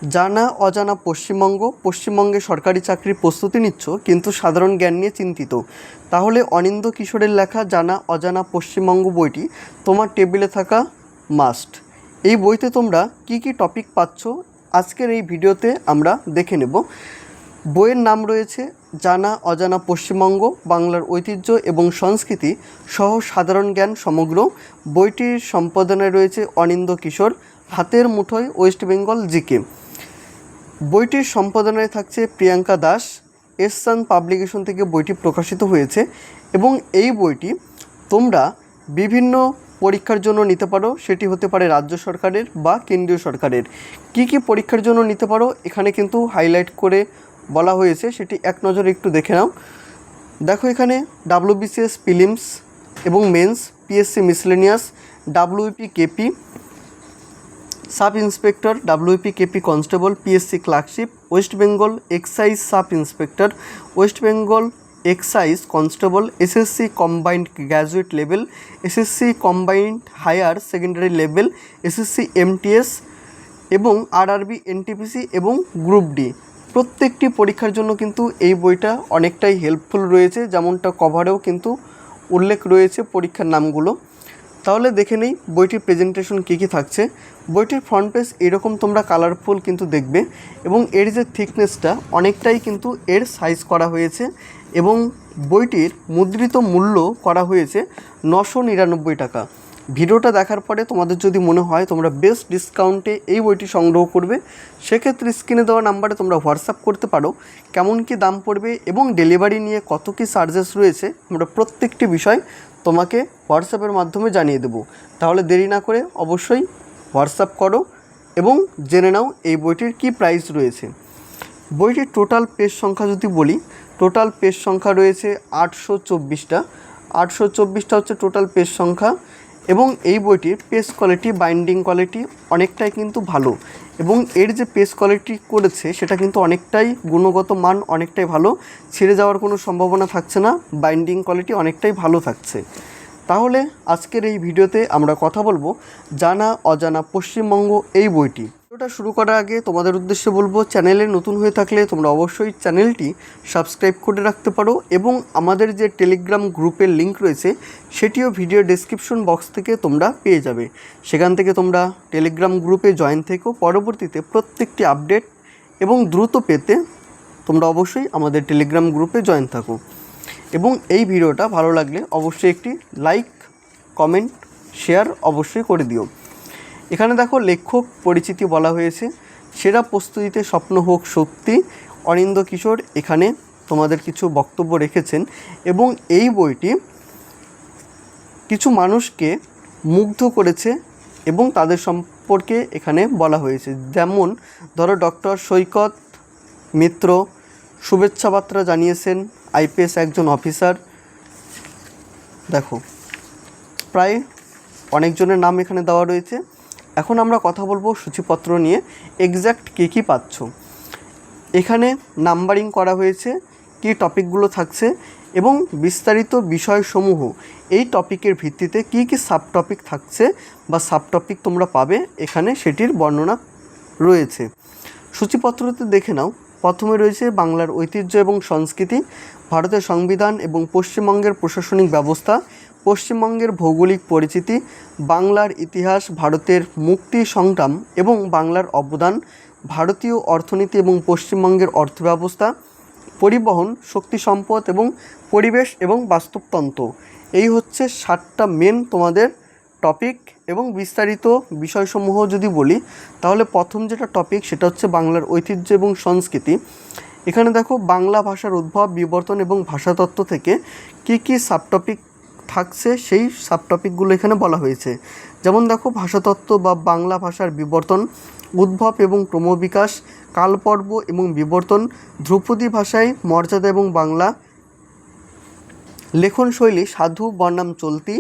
জানা অজানা পশ্চিমবঙ্গে সরকারি চাকরির প্রস্তুতি নিচ্ছ কিন্তু সাধারণ জ্ঞান নিয়ে চিন্তিত, তাহলে অনিন্দ্য কিশোরের লেখা জানা অজানা পশ্চিমবঙ্গ বইটি তোমার টেবিলে থাকা মাস্ট। এই বইতে তোমরা কি কি টপিক পাচ্ছ আজকের এই ভিডিওতে আমরা দেখে নেব। বইয়ের নাম রয়েছে জানা অজানা পশ্চিমবঙ্গ, বাংলার ঐতিহ্য এবং সংস্কৃতি সহ সাধারণ জ্ঞান সমগ্র। বইটির সম্পাদনায় রয়েছে অনিন্দ্য কিশোর, হাতের মুঠোয় ওয়েস্ট বেঙ্গল জিকে। বইটির সম্পাদনায় থাকছে প্রিয়াঙ্কা দাস। এস-সান পাবলিকেশন থেকে বইটি প্রকাশিত হয়েছে এবং এই বইটি তোমরা বিভিন্ন পরীক্ষার জন্য নিতে পারো। সেটি হতে পারে রাজ্য সরকারের বা কেন্দ্রীয় সরকারের। কি কি পরীক্ষার জন্য নিতে পারো এখানে কিন্তু হাইলাইট করে বলা হয়েছে, সেটি এক নজরে একটু দেখে নাও। দেখো এখানে WBCS প্রিলিমস এবং mains, PSC miscellaneous, WEP KP sub inspector, WEP KP constable, PSC clerkship, West Bengal excise sub inspector, West Bengal excise constable, SSC combined graduate level, SSC combined higher secondary level, SSC MTS এবং RRB NTPC এবং group D. প্রত্যেকটি পরীক্ষার জন্য কিন্তু এই বইটা অনেকটাই helpful রয়েছে, যেমনটা কভারেও কিন্তু উল্লেখ রয়েছে পরীক্ষার নামগুলো। তাহলে দেখে নেই বইটির প্রেজেন্টেশন কী কী থাকছে। বইটির ফ্রন্ট পেজ এরকম তোমরা কালারফুল কিন্তু দেখবে এবং এর যে থিকনেসটা অনেকটাই কিন্তু এর সাইজ করা হয়েছে এবং বইটির মুদ্রিত মূল্য করা হয়েছে 999 টাকা। ভিডিওটা দেখার পরে তোমাদের যদি মনে হয় তোমরা বেস্ট ডিসকাউন্টে এই বইটি সংগ্রহ করবে, সেক্ষেত্রে স্ক্রিনে দেওয়া নাম্বারে তোমরা হোয়াটসঅ্যাপ করতে পারো কেমন কি দাম পড়বে এবং ডেলিভারি নিয়ে কত কি চার্জেস রয়েছে। আমরা প্রত্যেকটি বিষয় তোমাকে হোয়াটসঅ্যাপের মাধ্যমে জানিয়ে দেবো। তাহলে দেরি না করে অবশ্যই হোয়াটসঅ্যাপ করো এবং জেনে নাও এই বইটির কি প্রাইস রয়েছে। বইটির টোটাল পেজ সংখ্যা যদি বলি, টোটাল পেজ সংখ্যা রয়েছে 824টা। 824টা হচ্ছে টোটাল পেজ সংখ্যা এবং এই বইটির পেজ কোয়ালিটি, বাইন্ডিং কোয়ালিটি অনেকটাই কিন্তু ভালো এবং এর যে পেজ কোয়ালিটি করেছে সেটা কিন্তু অনেকটাই গুণগত মান অনেকটাই ভালো, ছিঁড়ে যাওয়ার কোনো সম্ভাবনা থাকছে না, বাইন্ডিং কোয়ালিটি অনেকটাই ভালো থাকছে। তাহলে আজকের এই ভিডিওতে আমরা কথা বলবো জানা অজানা পশ্চিমবঙ্গ এই বইটি। ভিডিওটা শুরু করার আগে তোমাদের উদ্দেশ্যে বলবো, চ্যানেলে নতুন হয়ে থাকলে তোমরা অবশ্যই চ্যানেলটি সাবস্ক্রাইব করে রাখতে পারো এবং আমাদের যে টেলিগ্রাম গ্রুপের লিঙ্ক রয়েছে সেটিও ভিডিও ডেসক্রিপশন বক্স থেকে তোমরা পেয়ে যাবে। সেখান থেকে তোমরা টেলিগ্রাম গ্রুপে জয়েন থেকেও পরবর্তীতে প্রত্যেকটি আপডেট এবং দ্রুত পেতে তোমরা অবশ্যই আমাদের টেলিগ্রাম গ্রুপে জয়েন থাকো এবং এই ভিডিওটা ভালো লাগলে অবশ্যই একটি লাইক, কমেন্ট, শেয়ার অবশ্যই করে দিও। এখানে দেখো লেখক পরিচিতি বলা হয়েছে, সেরা প্রস্তুতিতে স্বপ্ন হোক সত্যি। অনিন্দ্য কিশোর এখানে তোমাদের কিছু বক্তব্য রেখেছেন এবং এই বইটি কিছু মানুষকে মুগ্ধ করেছে এবং তাদের সম্পর্কে এখানে বলা হয়েছে। যেমন ধরো ডক্টর সৈকত মিত্র শুভেচ্ছা বার্তা জানিয়েছেন, IPS একজন অফিসার। দেখো প্রায় অনেকজনের নাম এখানে দেওয়া রয়েছে। এখন আমরা কথা বলবো সূচিপত্র নিয়ে, এক্স্যাক্ট কী কী পাচ্ছ। এখানে নাম্বারিং করা হয়েছে কী টপিকগুলো থাকছে এবং বিস্তারিত বিষয়সমূহ এই টপিকের ভিত্তিতে কী কী সাব টপিক থাকছে বা সাব টপিক তোমরা পাবে এখানে সেটির বর্ণনা রয়েছে। সূচিপত্রতে দেখে নাও। প্রথমে রয়েছে বাংলার ঐতিহ্য এবং সংস্কৃতি, ভারতের সংবিধান এবং পশ্চিমবঙ্গের প্রশাসনিক ব্যবস্থা, পশ্চিমবঙ্গের ভৌগোলিক পরিচিতি, বাংলার ইতিহাস, ভারতের মুক্তি সংগ্রাম এবং বাংলার অবদান, ভারতীয় অর্থনীতি এবং পশ্চিমবঙ্গের অর্থব্যবস্থা, পরিবহন, শক্তি সম্পদ এবং পরিবেশ এবং বাস্তুতন্ত্র। এই হচ্ছে 7টা মেন তোমাদের টপিক এবং বিস্তারিত বিষয়সমূহ যদি বলি তাহলে প্রথম যেটা টপিক সেটা হচ্ছে বাংলার ঐতিহ্য এবং সংস্কৃতি। এখানে দেখো বাংলা ভাষার উদ্ভব, বিবর্তন এবং ভাষাতত্ত্ব থেকে কী কী সাবটপিক থাকছে সেই সাবটপিকগুলো এখানে বলা হয়েছে। যেমন দেখো ভাষাতত্ত্ব বা বাংলা ভাষার বিবর্তন, উদ্ভব এবং ক্রমবিকাশ, কালপর্ব এবং বিবর্তন, ধ্রুপদী ভাষায় মর্যাদা এবং বাংলা, লেখনশৈলী সাধু বনাম চলতি,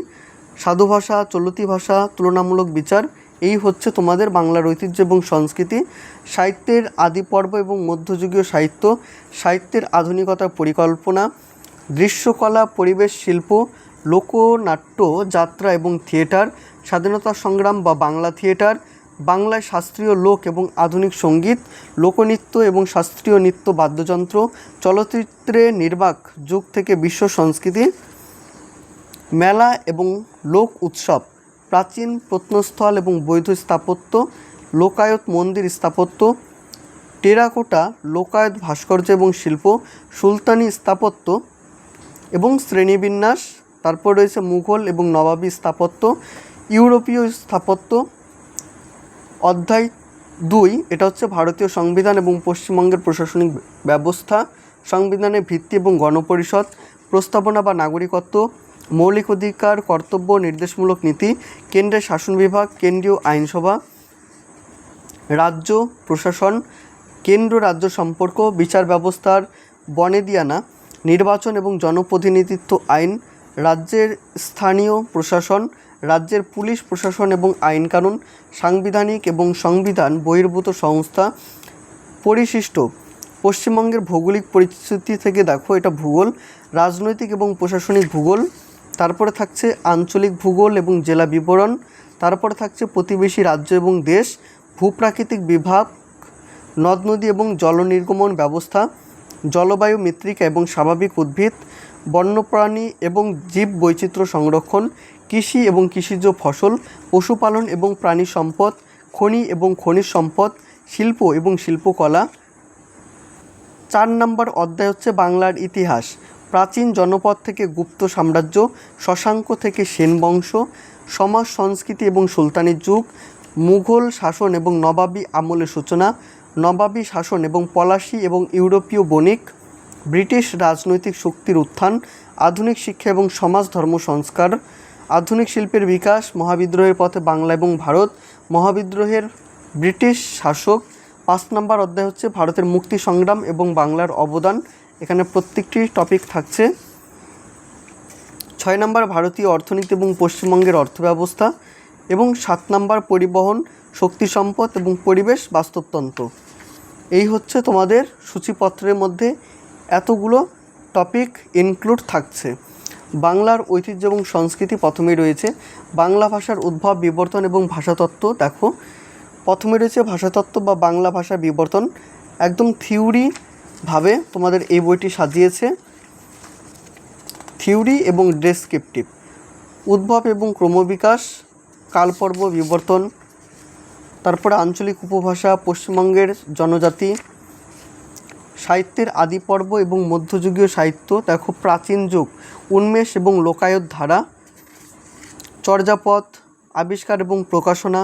সাধু ভাষা, চলতি ভাষা, তুলনামূলক বিচার। এই হচ্ছে তোমাদের বাংলার ঐতিহ্য এবং সংস্কৃতি। সাহিত্যের আদি পর্ব এবং মধ্যযুগীয় সাহিত্য, সাহিত্যের আধুনিকতার পরিকল্পনা, দৃশ্যকলা, পরিবেশ শিল্প, লোকনাট্য, যাত্রা এবং থিয়েটার, স্বাধীনতা সংগ্রাম বা বাংলা থিয়েটার, বাংলায় শাস্ত্রীয় লোক এবং আধুনিক সঙ্গীত, লোকনৃত্য এবং শাস্ত্রীয় নৃত্য, বাদ্যযন্ত্র, চলচ্চিত্রে নির্বাক যুগ থেকে বিশ্ব সংস্কৃতি, মেলা এবং লোক উৎসব, প্রাচীন প্রত্নস্থল এবং বৌদ্ধ স্থাপত্য, লোকায়ত মন্দির স্থাপত্য, টেরাকোটা, লোকায়ত ভাস্কর্য এবং শিল্প, সুলতানি স্থাপত্য এবং শ্রেণীবিন্যাস, তারপর রয়েছে মুঘল এবং নবাবী স্থাপত্য, ইউরোপীয় স্থাপত্য। অধ্যায় 2 এটা হচ্ছে ভারতীয় সংবিধান এবং পশ্চিমবঙ্গের প্রশাসনিক ব্যবস্থা, সংবিধানের ভিত্তি এবং গণপরিষদ, প্রস্তাবনা বা নাগরিকত্ব, মৌলিক অধিকার, কর্তব্য, নির্দেশমূলক নীতি, কেন্দ্রের শাসন বিভাগ, কেন্দ্রীয় আইনসভা, রাজ্য প্রশাসন, কেন্দ্র রাজ্য সম্পর্ক, বিচার ব্যবস্থার বনেদিয়ানা, নির্বাচন এবং জনপ্রতিনিধিত্ব আইন, রাজ্যের স্থানীয় প্রশাসন, রাজ্যের পুলিশ প্রশাসন এবং আইনকানুন, সাংবিধানিক এবং সংবিধান বহির্ভূত সংস্থা, পরিশিষ্ট। পশ্চিমবঙ্গের ভৌগোলিক পরিস্থিতি থেকে দেখো, এটা ভূগোল, রাজনৈতিক এবং প্রশাসনিক ভূগোল, তারপরে থাকছে আঞ্চলিক ভূগোল এবং জেলা বিবরণ, তারপরে থাকছে প্রতিবেশী রাজ্য এবং দেশ, ভূপ্রাকৃতিক বিভাগ, নদ নদী এবং জল নির্গমন ব্যবস্থা, জলবায়ু মৃত্তিকা এবং স্বাভাবিক উদ্ভিদ, বন্যপ্রাণী এবং জীব বৈচিত্র্য সংরক্ষণ, কৃষি এবং কৃষিজ ফসল, পশুপালন এবং প্রাণী সম্পদ, খনি এবং খনিজ সম্পদ, শিল্প এবং শিল্পকলা। 4 নম্বর অধ্যায় হচ্ছে বাংলার ইতিহাস, প্রাচীন জনপদ থেকে গুপ্ত সাম্রাজ্য, শশাঙ্ক থেকে সেন বংশ, সমাজ সংস্কৃতি এবং সুলতানি যুগ, মুঘল শাসন এবং নবাবী আমলের সূচনা, নবাবী শাসন এবং পলাশি এবং ইউরোপীয় বণিক, ব্রিটিশ রাজনৈতিক শক্তির উত্থান, আধুনিক শিক্ষা এবং সমাজ ধর্ম সংস্কার, আধুনিক শিল্পের বিকাশ, মহাবিদ্রোহের পথে বাংলা এবং ভারত, মহাবিদ্রোহের ব্রিটিশ শাসক। 5 নম্বর অধ্যায় হচ্ছে ভারতের মুক্তি সংগ্রাম এবং বাংলার অবদান, এখানে প্রত্যেকটি টপিক থাকছে। 6 নম্বর ভারতীয় অর্থনীতি এবং পশ্চিমবঙ্গের অর্থব্যবস্থা, এবং 7 নম্বর পরিবহন, শক্তি সম্পদ এবং পরিবেশ বাস্তুতন্ত্র। এই হচ্ছে তোমাদের সূচিপত্রের মধ্যে এতগুলো টপিক ইনক্লুড থাকছে। বাংলার ঐতিহ্য এবং সংস্কৃতি প্রথমেই রয়েছে, বাংলা ভাষার উদ্ভব, বিবর্তন এবং ভাষাতত্ত্ব। দেখো, প্রথমে রয়েছে ভাষাতত্ত্ব বা বাংলা ভাষার বিবর্তন, একদম থিওরিভাবে তোমাদের এই বইটি সাজিয়েছে, থিওরি এবং ডেসক্রিপটিভ। উদ্ভব এবং ক্রমবিকাশ, কালপর্ব, বিবর্তন, তারপরে আঞ্চলিক উপভাষা, পশ্চিমবঙ্গের জনজাতি, সাহিত্যের আদি পর্ব এবং মধ্যযুগীয় সাহিত্য। দেখো, প্রাচীন যুগ, উন্মেষ এবং লোকায়ত ধারা, চর্যাপদ, আবিষ্কার এবং প্রকাশনা,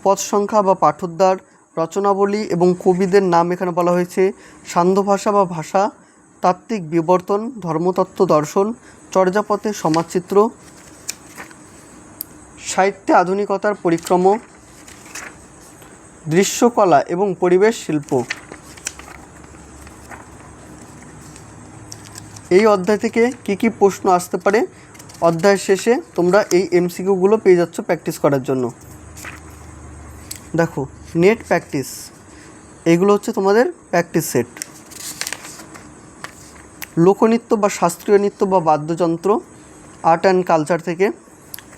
পদ সংখ্যা বা পাঠোদ্ধার, রচনাবলী এবং কবিদের নাম এখানে বলা হয়েছে, সান্ধ্য ভাষা বা ভাষা, তাত্ত্বিক বিবর্তন, ধর্মতত্ত্ব, দর্শন, চর্যাপদের সমাজচিত্র, সাহিত্যে আধুনিকতার পরিক্রম, দৃশ্যকলা এবং পরিবেশ শিল্প। এই অধ্যায় থেকে কি কি প্রশ্ন আসতে পারে, অধ্যায়ের শেষে তোমরা এই এমসিকিউগুলো পেয়ে যাচ্ছ প্র্যাকটিস করার জন্য। দেখো, নেট প্র্যাকটিস, এইগুলো হচ্ছে তোমাদের প্র্যাকটিস সেট। লোকনৃত্য বা শাস্ত্রীয় নৃত্য বা বাদ্যযন্ত্র, আর্ট অ্যান্ড কালচার থেকে।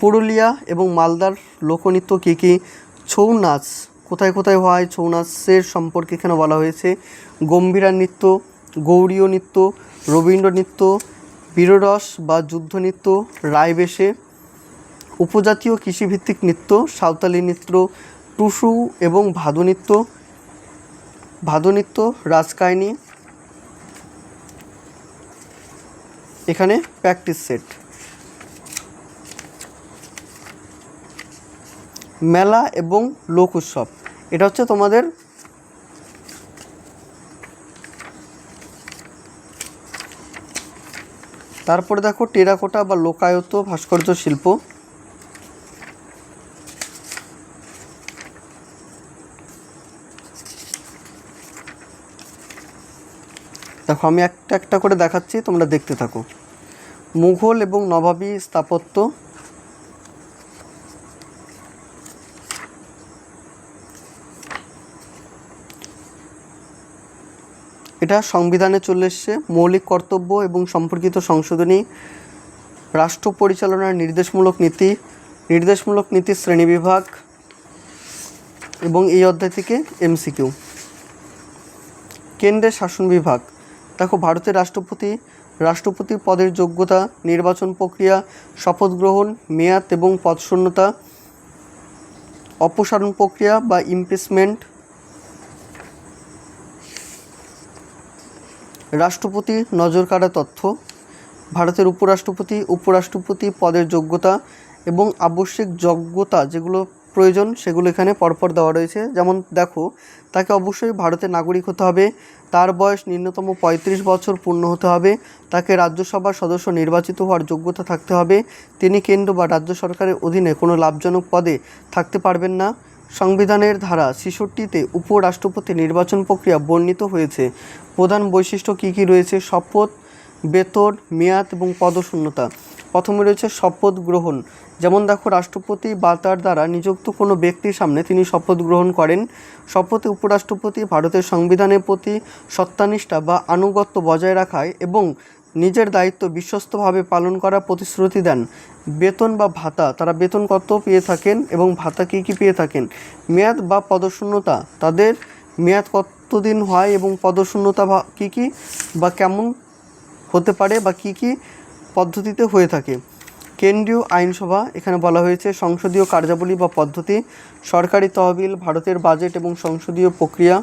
পুরুলিয়া এবং মালদার লোকনৃত্য কী কী, ছৌ নাচ কোথায় কোথায় হয়, ছৌ নাচের সম্পর্কে এখানে বলা হয়েছে, গম্ভীরা নৃত্য, গৌড়ীয় নৃত্য, রবীন্দ্র নৃত্য, বীররস বা যুদ্ধ নৃত্য, রায়বেশে, উপজাতীয় কৃষিভিত্তিক নৃত্য, সাঁওতালি নৃত্য, টুসু এবং ভাদু নৃত্য, রাজকাহিনী। এখানে প্র্যাকটিস সেট। মেলা এবং লোক উৎসব, এটা হচ্ছে তোমাদের তারপরে দেখো, টেরাকোটা বা লোকায়ত ভাস্কর্য শিল্প। দেখো, আমি একটা একটা করে দেখাচ্ছি, তোমরা দেখতে থাকো। মুঘল এবং নবাবী স্থাপত্য, এটা সংবিধানে চলে এসছে। মৌলিক কর্তব্য এবং সম্পর্কিত সংশোধনী, রাষ্ট্র পরিচালনার নির্দেশমূলক নীতি শ্রেণীবিভাগ, এবং এই অধ্যায় থেকে এমসিকিউ। কেন্দ্রের শাসন বিভাগ। দেখো, ভারতের রাষ্ট্রপতি পদের যোগ্যতা, নির্বাচন প্রক্রিয়া, শপথ গ্রহণ, মেয়াদ এবং পদশূন্যতা, অপসারণ প্রক্রিয়া বা ইমপিচমেন্ট, রাষ্ট্রপতি নজর কাড়া তথ্য, ভারতের উপরাষ্ট্রপতি পদের যোগ্যতা এবং আবশ্যিক যোগ্যতা যেগুলো প্রয়োজন সেগুলো এখানে পরপর দেওয়া রয়েছে। যেমন দেখো, তাকে অবশ্যই ভারতের নাগরিক হতে হবে, তার বয়স ন্যূনতম 35 বছর পূর্ণ হতে হবে, তাকে রাজ্যসভার সদস্য নির্বাচিত হওয়ার যোগ্যতা থাকতে হবে, তিনি কেন্দ্র বা রাজ্য সরকারের অধীনে কোনো লাভজনক পদে থাকতে পারবেন না। সংবিধানের ধারা 66তে উপরাষ্ট্রপতি নির্বাচন প্রক্রিয়া বর্ণিত হয়েছে। প্রধান বৈশিষ্ট্য কী কী রয়েছে? শপথ, বেতন, মেয়াদ এবং পদশূন্যতা। প্রথমে রয়েছে শপথ গ্রহণ। যেমন দেখো, রাষ্ট্রপতি বা তার দ্বারা নিযুক্ত কোনো ব্যক্তির সামনে তিনি শপথ গ্রহণ করেন। শপথে উপরাষ্ট্রপতি ভারতের সংবিধানের প্রতি সত্যানিষ্ঠা বা আনুগত্য বজায় রাখায় এবং নিজের দায়িত্ব বিশ্বস্তভাবে পালন করার প্রতিশ্রুতি দেন। বেতন বা ভাতা, তারা বেতন কত পেয়ে থাকেন এবং ভাতা কী কী পেয়ে থাকেন। মেয়াদ বা পদশূন্যতা, তাদের মেয়াদ কতদিন হয় এবং পদশূন্যতা কী কী বা কেমন হতে পারে বা কী কী পদ্ধতিতে হয়ে থাকে। কেন্দ্রীয় আইনসভা, এখানে বলা হয়েছে সংসদীয় কার্যাবলী বা পদ্ধতি, সরকারি তহবিল, ভারতের বাজেট এবং সংসদীয় প্রক্রিয়া।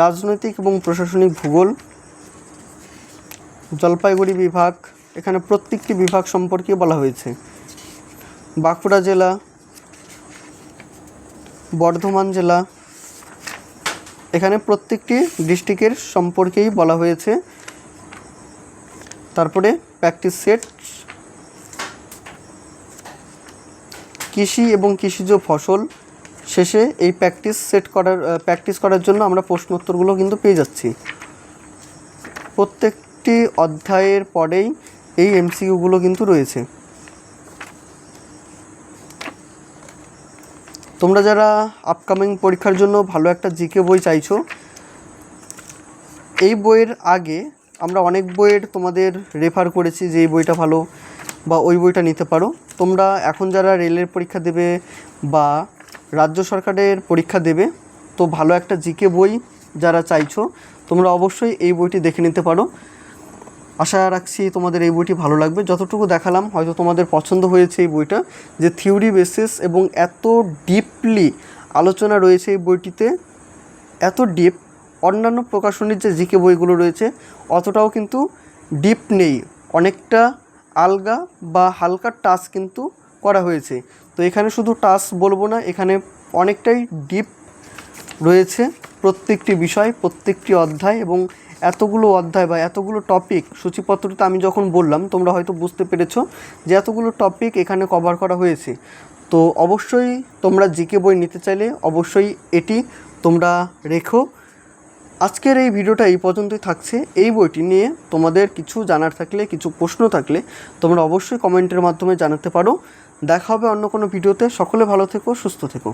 রাজনৈতিক এবং প্রশাসনিক ভূগোল। জলপাইগুড়ি বিভাগ, এখানে প্রত্যেকটি বিভাগ সম্পর্কে বলা হয়েছে। বাঁকুড়া জেলা, বর্ধমান জেলা, এখানে প্রত্যেকটি ডিস্ট্রিক্টের সম্পর্কেই বলা হয়েছে। তারপরে প্র্যাকটিস সেট, কৃষি এবং কৃষিজ ফসল। শেষে এই প্র্যাকটিস করার জন্য আমরা প্রশ্নোত্তরগুলো কিন্তু পেয়ে যাচ্ছি। প্রত্যেকটি অধ্যায়ের পরেই এই এমসিকিউগুলো কিন্তু রয়েছে। তোমরা যারা আপকামিং পরীক্ষার জন্য ভালো একটা জিকে বই চাইছো, এই বইয়ের আগে আমরা অনেক বইয়ের তোমাদের রেফার করেছি যে এই বইটা ভালো বা ওই বইটা নিতে পারো। তোমরা এখন যারা রেলের পরীক্ষা দেবে বা রাজ্য সরকারের পরীক্ষা দেবে, তো ভালো একটা জিকে বই যারা চাইছো, তোমরা অবশ্যই এই বইটি দেখে নিতে পারো। আশা রাখছি তোমাদের এই বইটি ভালো লাগবে। যতটুকু দেখালাম হয়তো তোমাদের পছন্দ হয়েছে এই বইটা, যে থিওরি বেসিস এবং এত ডিপলি আলোচনা রয়েছে এই বইটিতে, এত ডিপ। অন্যান্য প্রকাশনীর যে জিকে বইগুলো রয়েছে অতটাও কিন্তু ডিপ নেই, অনেকটা আলগা বা হালকা টাচ কিন্তু করা হয়েছে। তো এখানে শুধু টাচ বলবো না, এখানে অনেকটাই ডিপ রয়েছে প্রত্যেকটি বিষয়, প্রত্যেকটি অধ্যায়। এবং এতগুলো অধ্যায় বা এতগুলো টপিক সূচিপত্রটা আমি যখন বললাম, তোমরা হয়তো বুঝতে পেরেছো যে এতগুলো টপিক এখানে কভার করা হয়েছে। তো অবশ্যই তোমরা জিকে বই নিতে চাইলে অবশ্যই এটি তোমরা রেখো। আজকের এই ভিডিওটা এই পর্যন্তই থাকছে। এই বইটি নিয়ে তোমাদের কিছু জানার থাকলে, কিছু প্রশ্ন থাকলে তোমরা অবশ্যই কমেন্টের মাধ্যমে জানাতে পারো। দেখা হবে অন্য কোনো ভিডিওতে। সকলে ভালো থেকো, সুস্থ থেকো।